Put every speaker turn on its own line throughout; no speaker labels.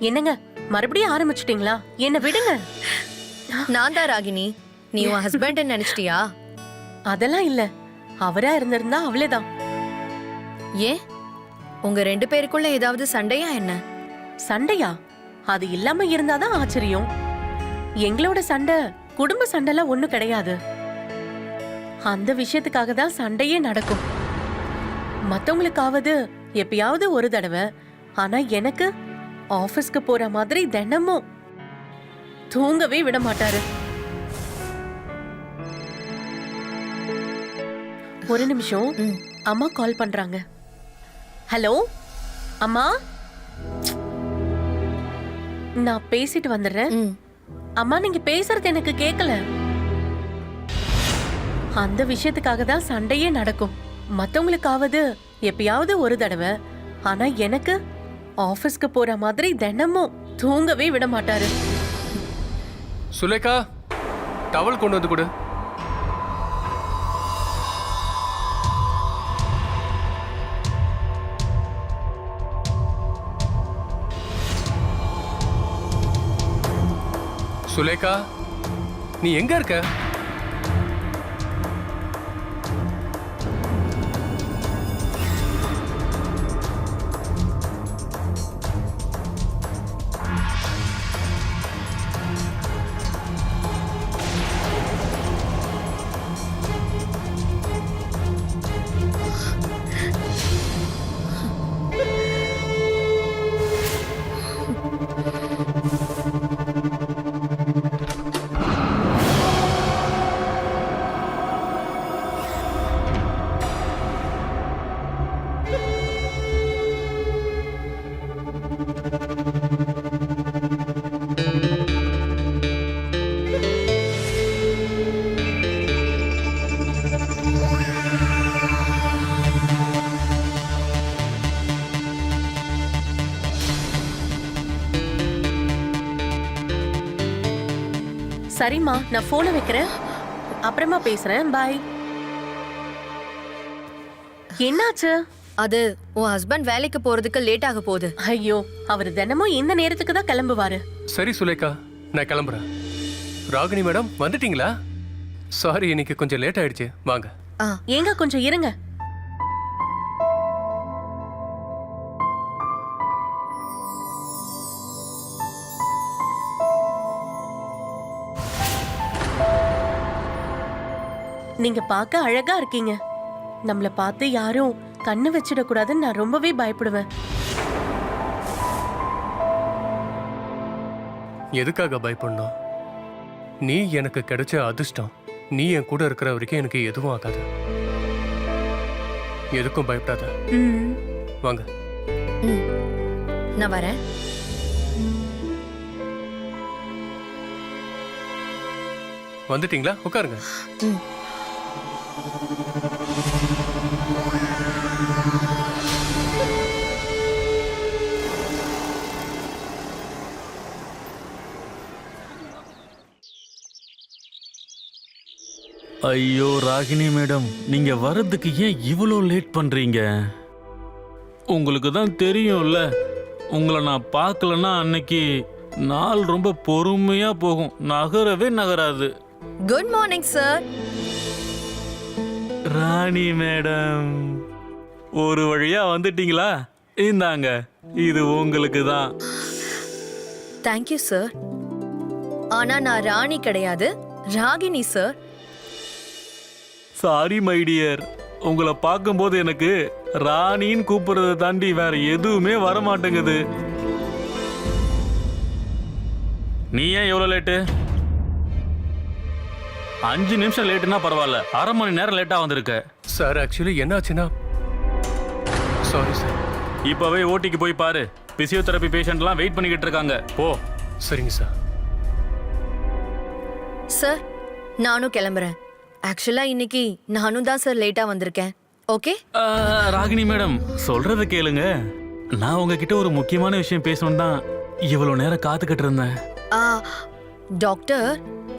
என்னங்க மறுபடியும் ஆரம்பிச்சிட்டீங்களா? என்ன விடுங்க.
நான் தான் ராகினி. நீ உன் ஹஸ்பண்ட் நினைச்சிட்டியா?
அதெல்லாம் இல்ல, அவரா இருந்திருந்தா அவ்வளவுதான்.
ஏன் உங்க 2 பேருக்குள்ள ஏதாவது சண்டையா என்ன?
சண்டையா? அது இல்லாம இருந்தாதான் ஆச்சரியம். எங்களோட சண்டை குடும்ப சண்டைலாம் ஒண்ணும் கிடையாது. அந்த விஷயத்துக்காக தான் சண்டையே நடக்கும். மத்தவங்களுக்காவது எப்பயாவது ஒரு தடவை. ஆனா எனக்கு ஆபீஸ்க்கு போற மாதிரி தினமும் தூங்கவே விட மாட்டாரு. ஒரு நிமிஷம், அம்மா கால் பண்றாங்க. ஹலோ அம்மா, நான் பேசிட்டு வந்துடுறேன். அம்மா நீங்க பேசுறது எனக்கு கேட்கல. அந்த விஷயத்துக்காக தான் சண்டையே நடக்கும். மத்தவங்களுக்காவது எப்பயாவது ஒரு தடவை. ஆனா எனக்கு ஆபீஸ்க்கு போற மாதிரி தினமும் தூங்கவே விட மாட்டாரு.
சுலேகா, டவல் கொண்டு வந்து கொடு. சுலேகா, நீ எங்க இருக்க?
சரிம்மா, நான் போனை வைக்கிறேன். அப்புறமா பேசுறேன். பாய். என்னாச்சு?
அது உன் ஹஸ்பண்ட் வேலைக்கு போறதுக்கு லேட் ஆக போகுது.
ஐயோ, அவர் தினமும் இந்த நேரத்துக்கு தான் கிளம்புவாரு.
சரி சுலேகா, நான் கிளம்புறேன். ராகினி மேடம் வந்துட்டீங்களா? சாரி, இன்னைக்கு கொஞ்சம் லேட் ஆயிடுச்சு. வாங்க.
ஏங்க கொஞ்சம் இருங்க. நீங்க பார்க்க அழகா இருக்கீங்க. நம்மள பார்த்து யாரும் கண்ணு வச்சிடக்கூடாதுன்னு நான் ரொம்பவே பயப்படுவேன்.
எதுக்காக பயப்படணும்? நீ எனக்கு கிடைச்ச அதிர்ஷ்டம். நீ என் கூட இருக்கிற வரைக்கும் எனக்கு எதுவும் ஆகாது. எதுக்கும் பயப்படாத. வாங்க.
நான் வரேன்.
வந்துட்டீங்களா? உட்காருங்க.
ஐயோ ராகினி மேடம், நீங்க வர்றதுக்கு ஏன் இவ்வளோ லேட் பண்றீங்க? உங்களுக்கு தான் தெரியும்ல, உங்களை நான் பார்க்கலன்னா அன்னைக்கு நாள் ரொம்ப பொறுமையா போகும், நகரவே நகராது.
Good morning sir.
Rani madam, ஒரு வழியா வந்துட்டீங்களா? இந்தாங்க, இது உங்களுக்கு தான்.
Thank you sir. ஆனா நான் ராணி கிடையாது, Ragini sir.
Sorry my dear, உங்களை பார்க்கும்போது எனக்கு ராணின்னு கூப்பிடுறத தாண்டி வேற எதுவுமே வர மாட்டேங்குது. நீ ஏன் எவ்வளோ லேட்டு? 5 நிமிஷம் லேட்டுனா பரவாயில்ல, அரை மணி நேரம் லேட்டா வந்திருக்க.
சார், ஆக்சுவலி என்னாச்சுன்னா, சாரி சார்.
இப்பவே ஓட்டிக்கு போய் பாரு, பிசியோதெரபி பேஷண்ட்லாம் வெயிட் பண்ணிக்கிட்டு இருக்காங்க. ஓ
சரிங்க சார்.
சார், நானும் கிளம்புறேன். ஆக்சுவலா இன்னைக்கு நானும் தான் சார் லேட்டா வந்திருக்கேன். ஓகே?
ராகினி மேடம், சொல்றத கேளுங்க. நான் உங்ககிட்ட ஒரு முக்கியமான விஷயம் பேசணும் தான் இவ்வளவு நேரம் காத்துக்கிட்டு இருந்தேன்.
டாக்டர்,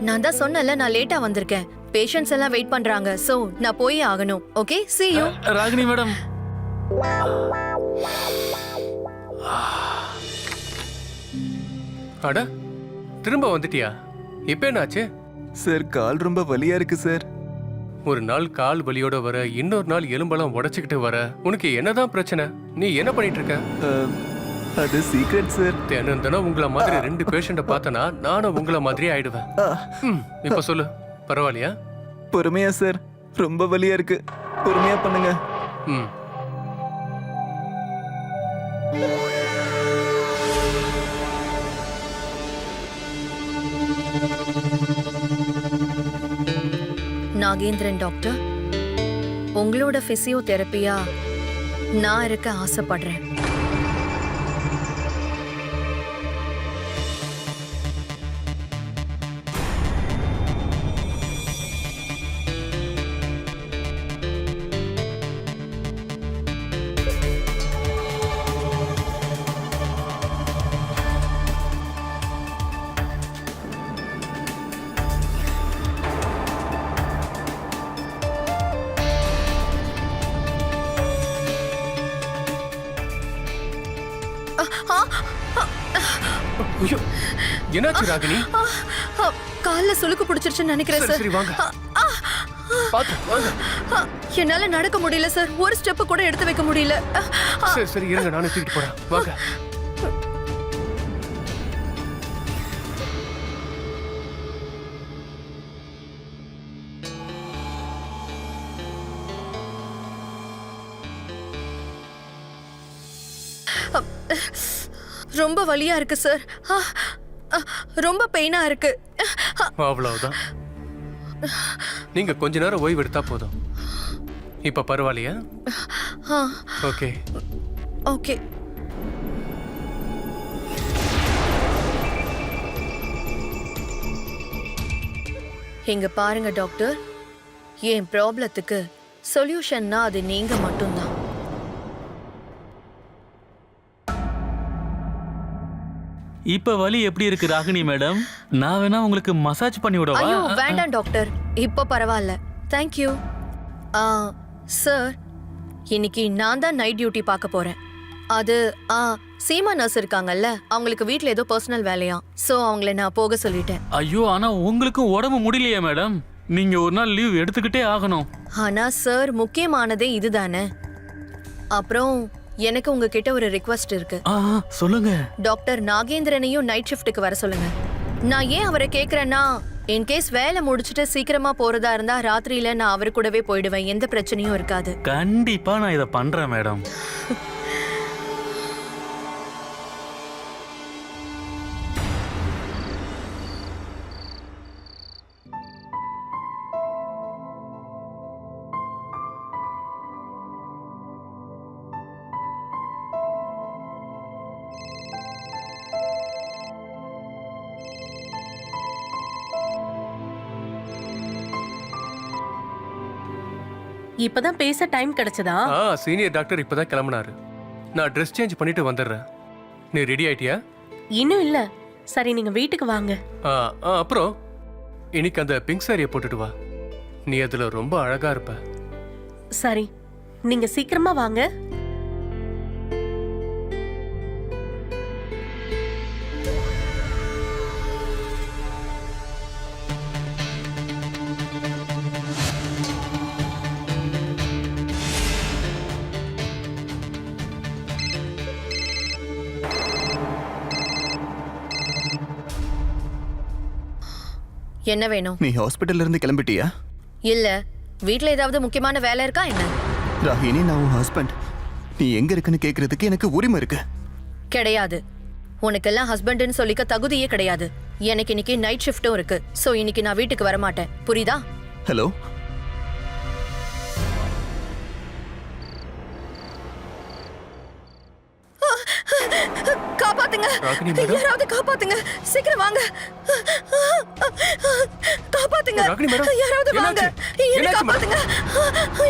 நான் தான் சொன்னல நான் லேட்டா வந்திருக்கேன். பேஷண்ட்ஸ் எல்லாம் வெயிட் பண்றாங்க. சோ நான் போய் ஆகணும். Okay, see you.
Ragini madam,
அட திரும்ப வந்துட்டியா? இப்ப என்னாச்சு?
சார் கால் ரொம்ப வலியா இருக்கு சார்.
ஒரு நாள் கால் வலியோட வர, இன்னொரு நாள் எலும்பெல்லாம் உடைச்சுக்கிட்டு வர, உனக்கு என்னதான் பிரச்சனை? நீ என்ன பண்ணிட்டு இருக்க?
அது சீக்ரெட் சார்.
தினம் உங்களை மாதிரி 2 பேஷண்ட பார்த்தனா நானும் உங்களை மாதிரி ஆயிடுவேன். இப்ப சொல்லு, பரவாயில்லையா?
பொறுமையா சார், ரொம்ப வலியா இருக்கு. பொறுமையா பண்ணுங்க.
ம்.
நாகேந்திரன் டாக்டர், உங்களோட பிசியோதெரப்பியா நான் இருக்க ஆசைப்படுறேன்.
ஐயோ, என்னாச்சு ராகினி?
கால்ல சுளுக்கு பிடிச்சிருச்சுன்னு நினைக்கிறேன்
சரி
சார்.
சரி வாங்க. பாத்து வாங்க.
என்னால நடக்க முடியல சார். ஒரு ஸ்டெப் கூட எடுத்து வைக்க முடியல.
சரி சரி இருங்க, நானே தூக்கிட்டு போறேன். வாங்க.
ரொம்ப வலியா இருக்கு சார். ரொம்ப பெயினா இருக்கு.
அவ்வளவுதான். நீங்க கொஞ்ச நேரம் ஓய்வு எடுத்தா போதும். இப்ப பரவாயில்லையா? Okay
okay. இங்க பாருங்க டாக்டர், என் ப்ராப்ளத்துக்கு சொல்யூஷன்னா அது நீங்க மட்டும்தான்.
இப்ப வலி எப்படி இருக்கு ராகினி மேடம்? நான் வேணா உங்களுக்கு மசாஜ் பண்ணி விடவா?
ஐயோ வேண்டாம் டாக்டர், இப்போ பரவாயில்ல. தேங்க்யூ. சார், இன்னைக்கு நான் தான் நைட் டியூட்டி பார்க்க போறேன். அது சீமா நர்ஸ் இருக்காங்கல்ல, அவங்களுக்கு வீட்ல ஏதோ பர்சனல் வேலையா, சோ அவங்கள நான் போக சொல்லிட்டேன்.
ஐயோ, ஆனா உங்களுக்கும் உடம்பு முடியலையே மேடம். நீங்க ஒரு நாள் லீவ் எடுத்துக்கிட்டே ஆகணும்.
ஆனா சார், முக்கியமானதே இதுதானே. அப்புறம் எனக்கு உங்ககிட்ட ஒரு ரிக்வெஸ்ட் இருக்கு.
சொல்லுங்க.
டாக்டர் நாகேந்திரனையும் நைட் ஷிஃப்ட்டுக்கு வர சொல்லுங்க. நான் ஏன் அவரை கேக்குறேன்னா, இன்கேஸ் வேலை முடிச்சுட்டு சீக்கிரமா போறதா இருந்தா ராத்திரியில நான் அவர் கூடவே போயிடுவேன். எந்த பிரச்சனையும் இருக்காது.
கண்டிப்பா நான் இதை பண்றேன் மேடம்.
இப்பதான் பேச டைம் கிடைச்சதா?
சீனியர் டாக்டர் இப்பதான் கிளம்பினாரு. நான் ட்ரெஸ் சேஞ்ச் பண்ணிட்டு வந்துடுறேன். நீ ரெடி ஆயிட்டியா?
இன்னும் இல்ல. சரி, நீங்க வீட்டுக்கு வாங்க.
அப்புறம் இன்னைக்கு அந்த பிங்க் சாரியை போட்டுட்டு வா. நீ அதுல ரொம்ப அழகா இருப்ப.
சரி, நீங்க சீக்கிரமா வாங்க.
என்ன வேணும்?
நீ ஹாஸ்பிட்டல்ல இருந்து கிளம்பிட்டியா?
இல்ல, வீட்ல ஏதாவது முக்கியமான வேலை இருக்கா என்ன?
ராகினி, நான் உன் ஹஸ்பண்ட். நீ எங்க இருக்குன்னு கேக்குறதுக்கு எனக்கு உரிமை இருக்கு.
கிடையாது. உனக்கெல்லாம் ஹஸ்பண்ட்னு சொல்லிக்க தகுதியே கிடையாது. எனக்கு இன்னைக்கு நைட் ஷிஃப்ட்டும் இருக்கு. சோ இன்னைக்கு நான் வீட்டுக்கு வர மாட்டேன். புரியுதா?
ஹலோ,
காப்பாத்துங்க, யாராவது காப்பாத்துங்க, சீக்கிரம் வாங்க. காப்பாத்துங்க, யாராவது வாங்க. என்ன காப்பாத்துங்க,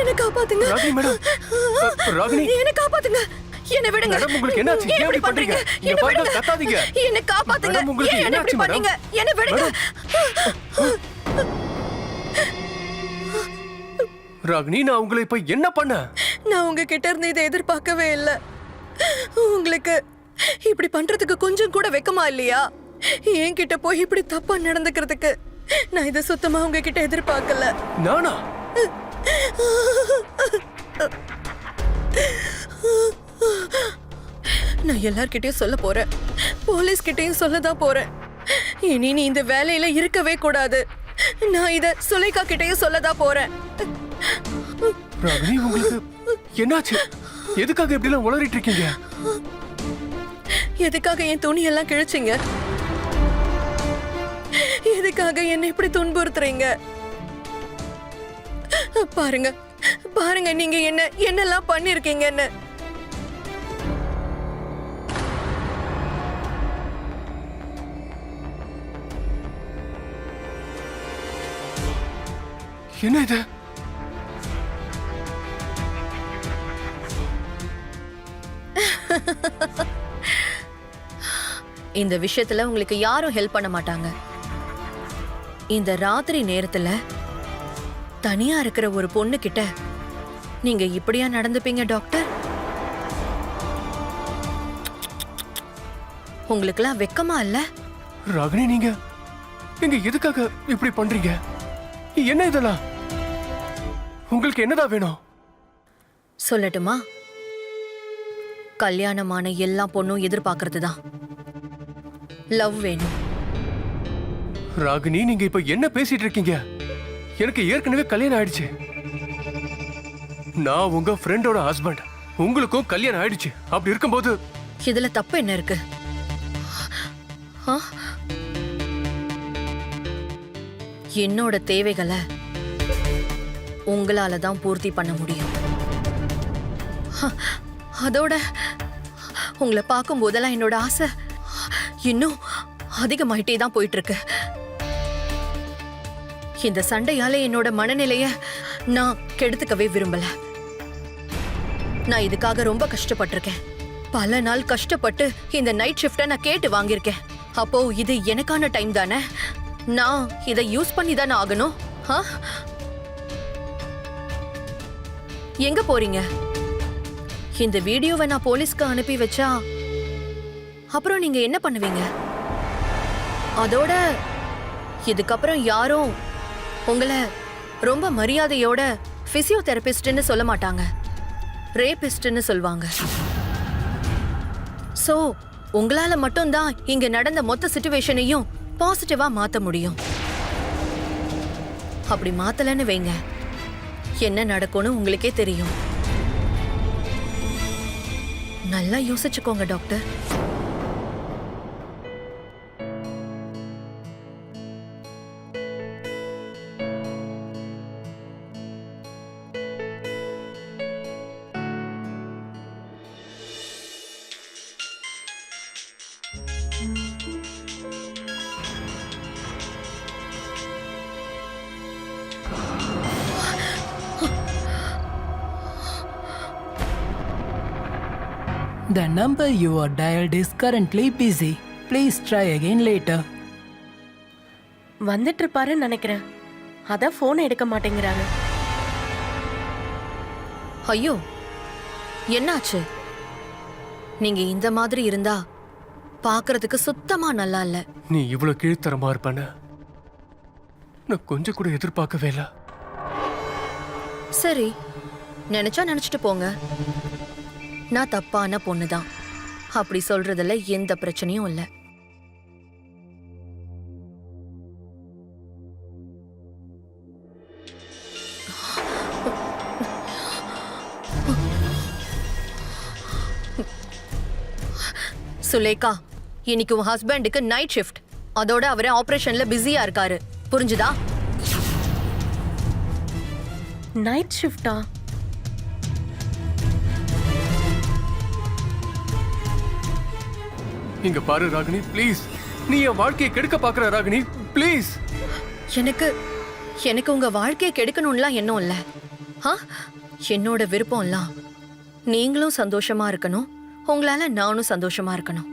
என்ன காப்பாத்துங்க. என்ன காப்பாத்துங்க, என்ன விடுங்க.
உங்களுக்கு என்னாச்சு? ஏன் இப்படி பண்றீங்க? இங்க பாருங்க, கத்தாதீங்க.
என்ன காப்பாத்துங்க.
ஏன் இப்படி
பண்ணீங்க? என்ன விடுங்க.
ராகினி, நான் உங்களை இப்ப என்ன பண்ண?
நான் உங்ககிட்ட இருந்து இதை எதிர்பார்க்கவே இல்லை. உங்களுக்கு இப்படி பண்றதுக்கு கொஞ்சம் கூட வெக்கமா இல்லையா? என்கிட்ட போய் இப்படி தப்பா நடந்துக்கிறதுக்கு நான் இதை சுத்தமா உங்ககிட்ட எதிர்பார்க்கல.
நானா?
நான் எல்லார்கிட்டயும் சொல்ல போறேன், போலீஸ் கிட்டயும் சொல்லதான் போறேன். இனி நீ இந்த வேலையில இருக்கவே கூடாது. நான் இத சுலேகா கிட்டயும் சொல்லதான் போறேன்.
ராகினி, உங்களுக்கு என்னாச்சு? எதுக்காக இப்படி எல்லாம் உளறிட்டு இருக்கீங்க?
எதுக்காக என் துணி எல்லாம் கிழிச்சிங்க? எதுக்காக என்ன இப்படி துன்புறுத்துறீங்க? பாருங்க பாருங்க, நீங்க என்னெல்லாம் பண்ணிருக்கீங்கன்னு.
என்ன இது?
இந்த விஷயத்துல உங்களுக்கு யாரும் ஹெல்ப் பண்ண மாட்டாங்க. இந்த ராத்திரி நேரத்துல தனியா இருக்கிற ஒரு பொண்ணு கிட்ட நீங்க இப்படியா நடந்துப்பீங்க டாக்டர்? உங்களுக்கெல்லாம் வெக்கமா இல்ல?
ராகினி, நீங்க எதுக்காக இப்படி பண்றீங்க? என்ன இதெல்லாம்? உங்களுக்கு என்னதான் வேணும்?
சொல்லட்டுமா? கல்யாணமான எல்லா பொண்ணும் எதிர்பார்க்கறதுதான் லவ் வேணும்.
ராகினி, நீங்க இப்ப என்ன பேசிட்டு இருக்கீங்க? எனக்கு ஏற்கனவே கல்யாணம் ஆயிடுச்சு. நான் உங்க ஃப்ரெண்டோட ஹஸ்பண்ட். உங்களுக்கும் கல்யாணம் ஆயிடுச்சு. அப்படி இருக்கும்போது
இதுல தப்பு என்ன இருக்கு? ஆ? என்னோட தேவைகளை உங்களால தான் பூர்த்தி பண்ண முடியும். அதோட உங்களை பார்க்கும் போதெல்லாம் என்னோட ஆசை இன்னும் அதிகமாயிட்டே தான் போயிட்டு இருக்கு. இந்த சண்டையால என்னோட மனநிலைய நான் கெடுத்துக்கவே விரும்பல. நான் இதுக்காக ரொம்ப கஷ்டப்பட்டிருக்கேன். பல நாள் கஷ்டப்பட்டு இந்த நைட் ஷிஃப்ட நான் கேட்டு வாங்கியிருக்கேன். அப்போ இது எனக்கான டைம் தானே, நான் இதை யூஸ் பண்ணி தானே ஆகணும். எங்க போறீங்க? இந்த வீடியோவை நான் போலீஸ்க்கு அனுப்பி வச்சா அப்புறம் நீங்க என்ன பண்ணுவீங்க? அதோட இதுக்கப்புறம் யாரும் உங்களை ரொம்ப மரியாதையோட பிசியோதெரபிஸ்ட்னு சொல்ல மாட்டாங்க, ரேபிஸ்ட்னு சொல்வாங்க. சோ உங்களால மட்டும்தான் இங்க நடந்த மொத்த சிச்சுவேஷனையும் பாசிட்டிவா மாத்த முடியும். அப்படி மாத்தலன்னு வைங்க, என்ன நடக்கும்னு உங்களுக்கே தெரியும். நல்லா யோசிச்சுக்கோங்க doctor.
The number you are dialed is currently busy. Please try again later.
வந்துட்டு இருப்பாருன்னு நினைக்கிறேன். அதான் போன் எடுக்க மாட்டேங்கிறாரு.
ஐயோ, என்னாச்சு? நீங்க இந்த மாதிரி இருந்தா பார்க்கிறதுக்கு சுத்தமா நல்லா இல்ல.
நீ இவ்வளவு கீழ்த்தரமா இருப்பேன்னு நான் கொஞ்சம் கூட எதிர்பார்க்கவே இல்ல.
சரி, நினைச்சா நினைச்சிட்டு போங்க. நான் தப்பான பொண்ணுதான், அப்படி சொல்றதுல எந்த பிரச்சனையும் இல்ல. சுலேகா, இன்னைக்கு உன் ஹஸ்பண்டுக்கு நைட் ஷிஃப்ட். அதோட அவரே ஆபரேஷன்ல பிஸியா இருக்காரு, புரிஞ்சுதா?
நைட் ஷிஃப்டா?
இங்க பாரு ராகினி, ப்ளீஸ். நீ என் வாழ்க்கையை கெடுக்க பாக்குற ராகினி, ப்ளீஸ்.
எனக்கு உங்க வாழ்க்கையை கெடுக்கணும்லாம் எண்ணம் இல்ல. என்னோட விருப்பம்லாம் நீங்களும் சந்தோஷமா இருக்கணும், உங்களால நானும் சந்தோஷமா இருக்கணும்.